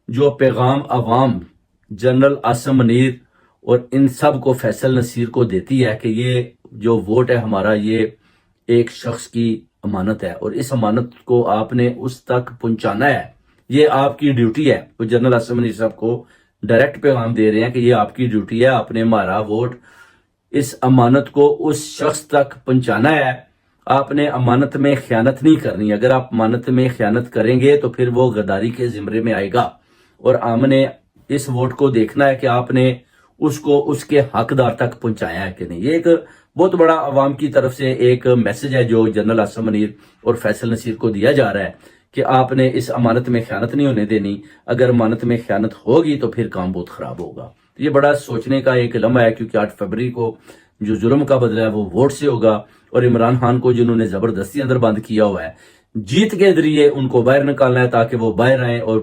جو پیغام عوام جنرل عاصم منیر اور ان سب کو فیصل نصیر کو دیتی ہے کہ یہ جو ووٹ ہے ہمارا، یہ ایک شخص کی امانت ہے اور اس امانت کو آپ نے اس تک پہنچانا ہے، یہ آپ کی ڈیوٹی ہے۔ وہ جنرل عاصم منیر صاحب کو ڈائریکٹ پیغام دے رہے ہیں کہ یہ آپ کی ڈیوٹی ہے، آپ نے ہمارا ووٹ، اس امانت کو اس شخص تک پہنچانا ہے۔ آپ نے امانت میں خیانت نہیں کرنی، اگر آپ امانت میں خیانت کریں گے تو پھر وہ غداری کے زمرے میں آئے گا، اور عام نے اس ووٹ کو دیکھنا ہے کہ آپ نے اس کو اس کے حقدار تک پہنچایا ہے کہ نہیں۔ یہ ایک بہت بڑا عوام کی طرف سے ایک میسج ہے جو جنرل عاصم منیر اور فیصل نصیر کو دیا جا رہا ہے کہ آپ نے اس امانت میں خیانت نہیں ہونے دینی، اگر امانت میں خیانت ہوگی تو پھر کام بہت خراب ہوگا۔ یہ بڑا سوچنے کا ایک لمحہ ہے، کیونکہ 8 فروری کو جو ظلم کا بدلہ ہے وہ ووٹ سے ہوگا، اور عمران خان کو جنہوں نے زبردستی اندر بند کیا ہوا ہے، جیت کے ذریعے ان کو باہر نکالنا ہے تاکہ وہ باہر آئیں اور